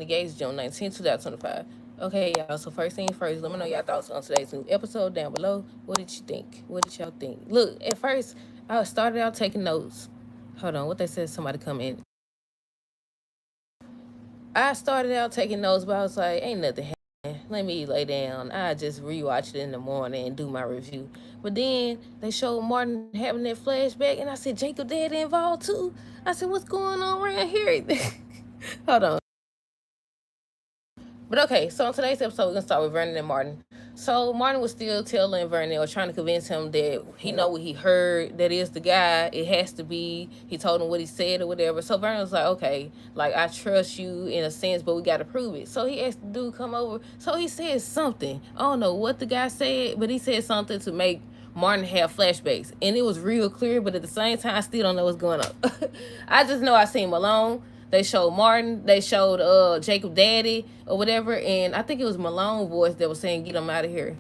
Gates, June 19, 2025. Okay, y'all. So first thing first, let me know y'all thoughts on today's new episode down below. What did you think? What did y'all think? Look, at first, I started out taking notes. Hold on, what they said? Somebody come in. I started out taking notes, but I was like, ain't nothing happening. Let me lay down. I just rewatch it in the morning and do my review. But then they showed Martin having that flashback, and I said, Jacob Daddy involved too. I said, what's going on around here? Hold on. But okay, so on today's episode, we're gonna start with Vernon and Martin. So Martin was still telling Vernon or trying to convince him that he know what he heard, that is the guy, it has to be. He told him what he said or whatever. So Vernon was like, okay, like I trust you in a sense, but we gotta prove it. So he asked the dude come over. So he said something. I don't know what the guy said, but he said something to make Martin have flashbacks. And it was real clear, but at the same time, I still don't know what's going on. I just know I seen Malone. They showed Martin. They showed Jacob Daddy or whatever. And I think it was Malone voice that was saying, get him out of here.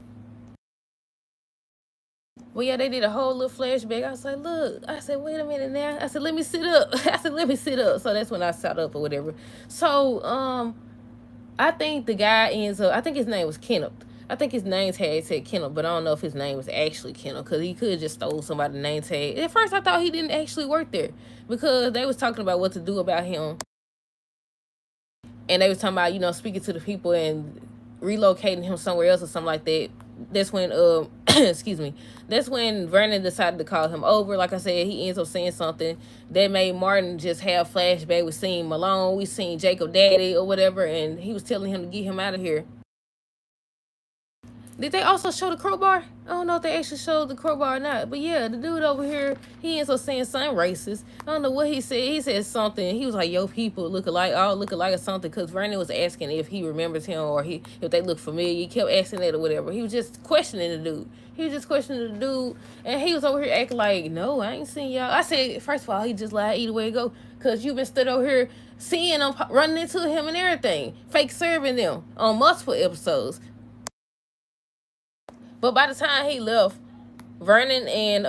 Well, yeah, they did a whole little flashback. I was like, look. I said, wait a minute now. I said, let me sit up. I said, let me sit up. So that's when I sat up or whatever. So, I think the guy ends up, I think his name was Kenneth. I think his name tag said Kenneth, but I don't know if his name was actually Kenneth because he could have just stole somebody's name tag. At first, I thought he didn't actually work there because they was talking about what to do about him. And they was talking about, you know, speaking to the people and relocating him somewhere else or something like that. That's when, excuse me, that's when Vernon decided to call him over. Like I said, he ends up saying something that made Martin just have flashback. We seen Malone, we seen Jacob Daddy or whatever, and he was telling him to get him out of here. Did they also show the crowbar? I don't know if they actually showed the crowbar or not. But yeah, the dude over here, he ends up saying something racist. I don't know what he said. He said something. He was like, yo, people look alike, all look alike or something. Because Vernon was asking if he remembers him or if they look familiar. He kept asking that or whatever. He was just questioning the dude. He was just questioning the dude. And he was over here acting like, no, I ain't seen y'all. I said, first of all, he just lied either way it go. Because you've been stood over here seeing them running into him and everything. Fake serving them on multiple episodes. But by the time he left, Vernon and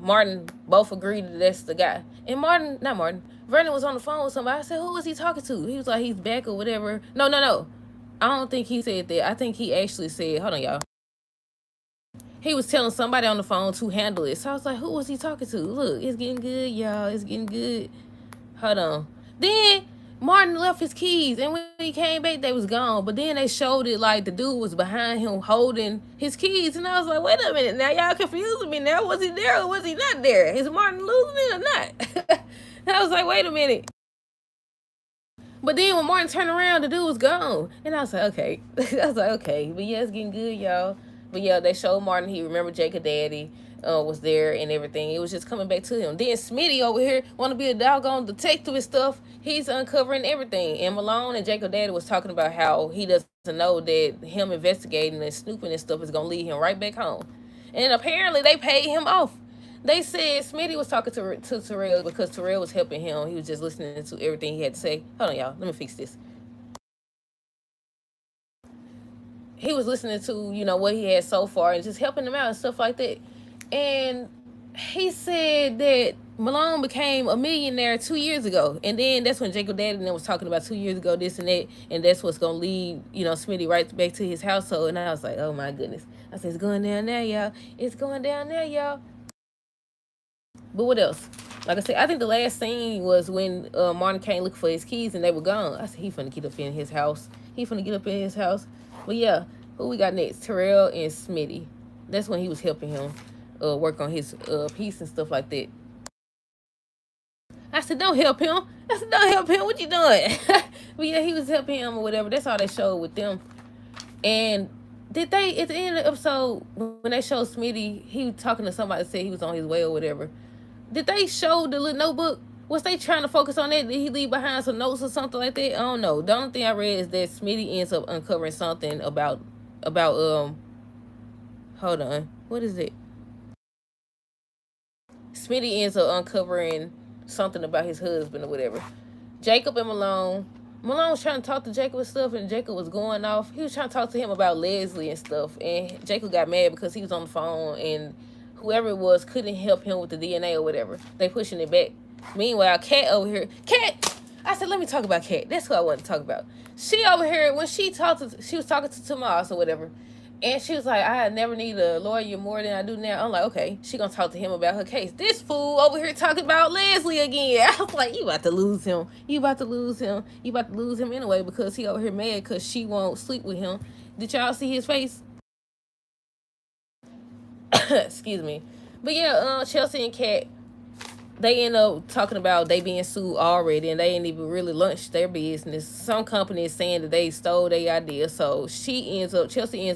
Martin both agreed that that's the guy. And Vernon was on the phone with somebody. I said, who was he talking to? He was like, he's back or whatever. No. I don't think he said that. I think he actually said, hold on, y'all. He was telling somebody on the phone to handle it. So I was like, who was he talking to? Look, it's getting good, y'all. It's getting good. Hold on. Then Martin left his keys, and when he came back, they was gone. But then they showed it like the dude was behind him holding his keys, and I was like, wait a minute, now y'all confusing me now. Was he there or was he not there? Is Martin losing it or not? I was like, wait a minute. But then when Martin turned around, the dude was gone. And I was like, okay. I was like, okay. But yeah, it's getting good, y'all. But yeah, they showed Martin, he remembered Jacob Daddy was there and everything. It was just coming back to him. Then Smitty over here want to be a doggone detective and stuff. He's uncovering everything. And Malone and Jacob Daddy was talking about how he doesn't know that him investigating and snooping and stuff is going to lead him right back home. And apparently they paid him off. They said Smitty was talking to Terrell because Terrell was helping him. He was just listening to everything he had to say. Hold on, y'all. Let me fix this. He was listening to, you know, what he had so far and just helping him out and stuff like that. And he said that Malone became a millionaire 2 years ago. And then that's when Jacob Daddy and them was talking about 2 years ago, this and that. And that's what's going to lead, you know, Smitty right back to his household. And I was like, oh, my goodness. I said, it's going down there, y'all. It's going down there, y'all. But what else? Like I said, I think the last scene was when Martin came looking for his keys and they were gone. I said, he finna get up in his house. But yeah, who we got next? Terrell and Smitty. That's when he was helping him work on his piece and stuff like that. I said, don't help him. What you doing? But yeah, he was helping him or whatever. That's all they showed with them. And did they, at the end of the episode, when they showed Smitty, he was talking to somebody that said he was on his way or whatever. Did they show the little notebook? Was they trying to focus on that? Did he leave behind some notes or something like that? I don't know. The only thing I read is that Smitty ends up uncovering something about hold on. What is it? Smitty ends up uncovering something about his husband or whatever. Jacob and Malone was trying to talk to Jacob and stuff, and Jacob was going off. He was trying to talk to him about Leslie and stuff, and Jacob got mad because he was on the phone, and whoever it was couldn't help him with the DNA or whatever. They pushing it back. Meanwhile, Cat over here. Cat! I said, let me talk about Kat. That's what I want to talk about. She over here when she was talking to Tomas or whatever, and she was like, I never need a lawyer more than I do now. I'm like, okay, she gonna talk to him about her case. This fool over here talking about Leslie again. I was like, you about to lose him. You about to lose him. You about to lose him anyway because he over here mad because she won't sleep with him. Did y'all see his face? Excuse me. But yeah, Chelsea and Kat, they end up talking about they being sued already, and they ain't even really launched their business. Some company is saying that they stole their idea, so Chelsea ends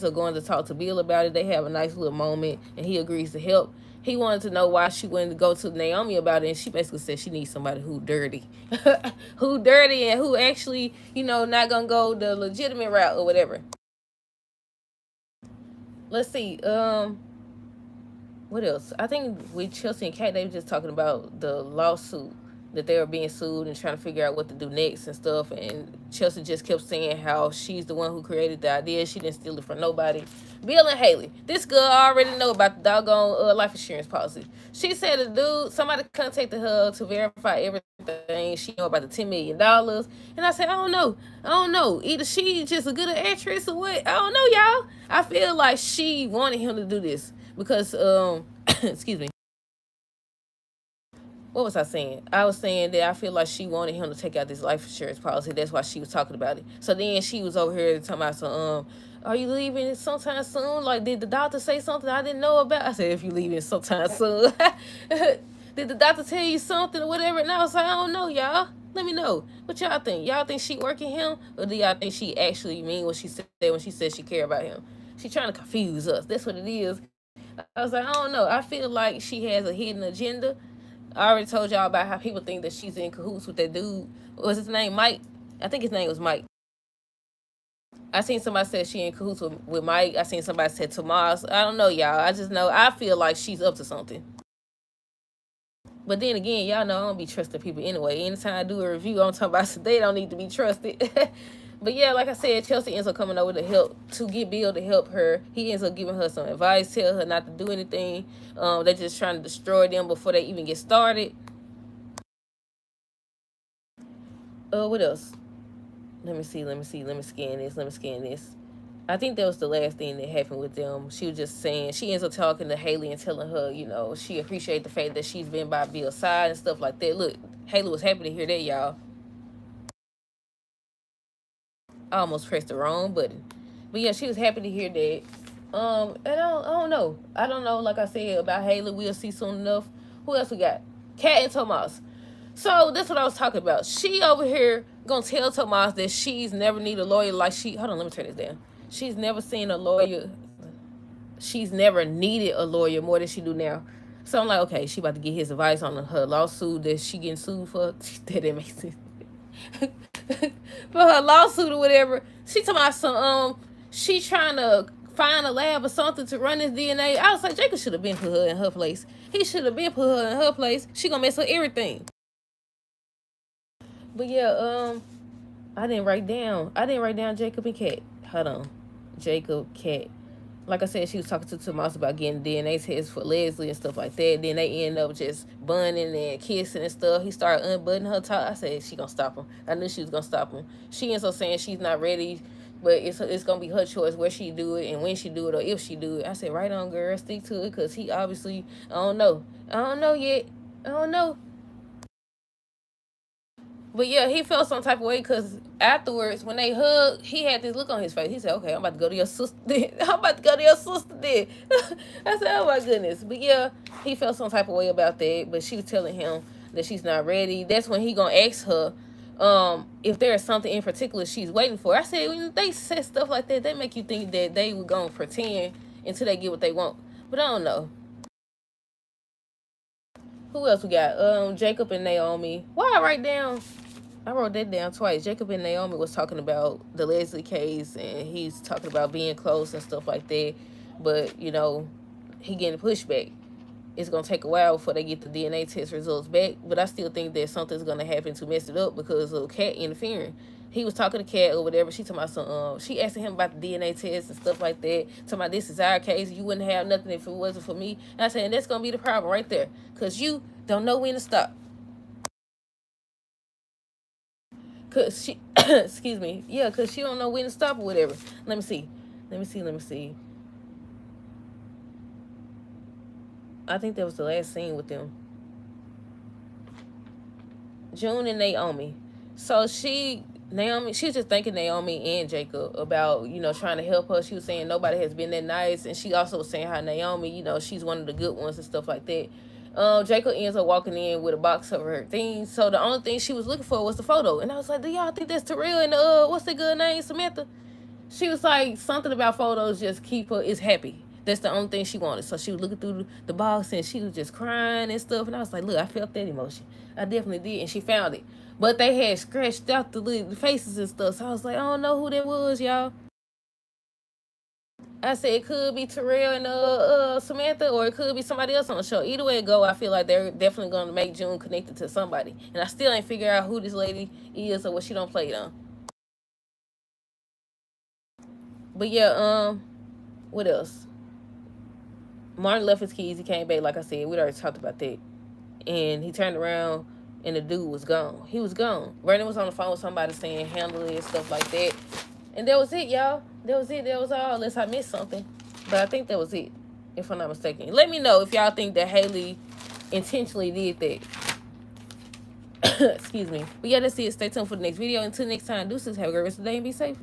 up going to talk to Bill about it. They have a nice little moment, and he agrees to help. He wanted to know why she wouldn't go to Naomi about it, and she basically said she needs somebody who dirty, who dirty, and who actually, not gonna go the legitimate route or whatever. Let's see. What else? I think with Chelsea and Kat, they were just talking about the lawsuit that they were being sued and trying to figure out what to do next and stuff. And Chelsea just kept saying how she's the one who created the idea. She didn't steal it from nobody. Bill and Haley, this girl already know about the doggone life insurance policy. She said somebody contacted her to verify everything. She know about the $10 million, and I said, I don't know. Either she just a good actress or what. I don't know, y'all. I feel like she wanted him to do this because excuse me, what was I saying? I was saying that I feel like she wanted him to take out this life insurance policy. That's why she was talking about it. So then she was over here talking about some are you leaving sometime soon? Like, did the doctor say something I didn't know about? I said, if you leaving sometime soon. Did the doctor tell you something or whatever? And I was like, I don't know, y'all. Let me know. What y'all think? Y'all think she working him? Or do y'all think she actually mean what she said when she said she care about him? She trying to confuse us. That's what it is. I was like, I don't know. I feel like she has a hidden agenda. I already told y'all about how people think that she's in cahoots with that dude. What was his name? Mike? I think his name was Mike. I seen somebody say she in cahoots with Mike. I seen somebody say Tomas. I don't know, y'all. I just know I feel like she's up to something. But then again, y'all know I don't be trusting people anyway. Anytime I do a review, I'm talking about they don't need to be trusted. But yeah, like I said, Chelsea ends up coming over to get Bill to help her. He ends up giving her some advice, tell her not to do anything. They're just trying to destroy them before they even get started. What else? Let me see. Let me scan this. Let me scan this. I think that was the last thing that happened with them. She was just saying, she ends up talking to Haley and telling her, she appreciates the fact that she's been by Bill's side and stuff like that. Look, Haley was happy to hear that, y'all. I almost pressed the wrong button. But yeah, she was happy to hear that. And I don't know. I don't know, like I said, about Haley. We'll see soon enough. Who else we got? Kat and Tomas. So that's what I was talking about. She over here gonna tell Tomas that she's never need a lawyer like hold on, let me turn this down. She's never seen a lawyer. She's never needed a lawyer more than she do now. So I'm like, okay, she about to get his advice on her lawsuit that she getting sued for. That didn't make sense. For her lawsuit or whatever. She talking about she trying to find a lab or something to run this DNA. I was like, Jacob should have been put her in her place. He should have been put her in her place. She gonna mess up everything. But yeah, I didn't write down Jacob and Kat. Hold on. Jacob, Kat. Like I said, she was talking to Tomas about getting DNA tests for Leslie and stuff like that. Then they end up just bunning and kissing and stuff. He started unbuttoning her top. I said, she gonna stop him. I knew she was gonna stop him. She ends up saying she's not ready, but it's gonna be her choice where she do it and when she do it or if she do it. I said, right on, girl, stick to it, because he obviously, I don't know yet. I don't know. But yeah, he felt some type of way because afterwards, when they hugged, he had this look on his face. He said, okay, I'm about to go to your sister then. I'm about to go to your sister then. I said, oh my goodness. But yeah, he felt some type of way about that. But she was telling him that she's not ready. That's when he gonna ask her if there is something in particular she's waiting for. I said, when they say stuff like that, they make you think that they were gonna pretend until they get what they want. But I don't know. Who else we got? Jacob and Naomi. Why I write down? I wrote that down twice. Jacob and Naomi was talking about the Leslie case, and he's talking about being close and stuff like that. But he getting pushback. It's gonna take a while before they get the DNA test results back. But I still think that something's gonna happen to mess it up because of Kat interfering. He was talking to Kat or whatever. She talking about some. She asking him about the DNA test and stuff like that. Talking about this is our case. You wouldn't have nothing if it wasn't for me. And I said, and that's gonna be the problem right there, cause you don't know when to stop. cause she, excuse me, yeah, cause she don't know when to stop or whatever. Let me see. I think that was the last scene with them. June and Naomi. So she's just thanking Naomi and Jacob about, trying to help her. She was saying nobody has been that nice. And she also was saying how Naomi, she's one of the good ones and stuff like that. Jacob ends up walking in with a box of her things. So the only thing she was looking for was the photo. And I was like, do y'all think that's Terrell and what's the good name, Samantha? She was like, something about photos just keep her is happy. That's the only thing she wanted. So she was looking through the box and she was just crying and stuff. And I was like, look, I felt that emotion. I definitely did. And she found it. But they had scratched out the faces and stuff. So I was like, I don't know who that was, y'all. I said it could be Terrell and Samantha, or it could be somebody else on the show. Either way it go, I feel like they're definitely gonna make June connected to somebody. And I still ain't figure out who this lady is or what she don't play it on. But yeah, what else? Martin left his keys. He came back, like I said. We already talked about that. And he turned around, and the dude was gone. He was gone. Vernon was on the phone with somebody saying handle it and stuff like that. And that was it, y'all. That was it. That was all, unless I missed something. But I think that was it, if I'm not mistaken. Let me know if y'all think that Haley intentionally did that. Excuse me. But yeah, that's it. Stay tuned for the next video. Until next time, deuces. Have a great rest of the day and be safe.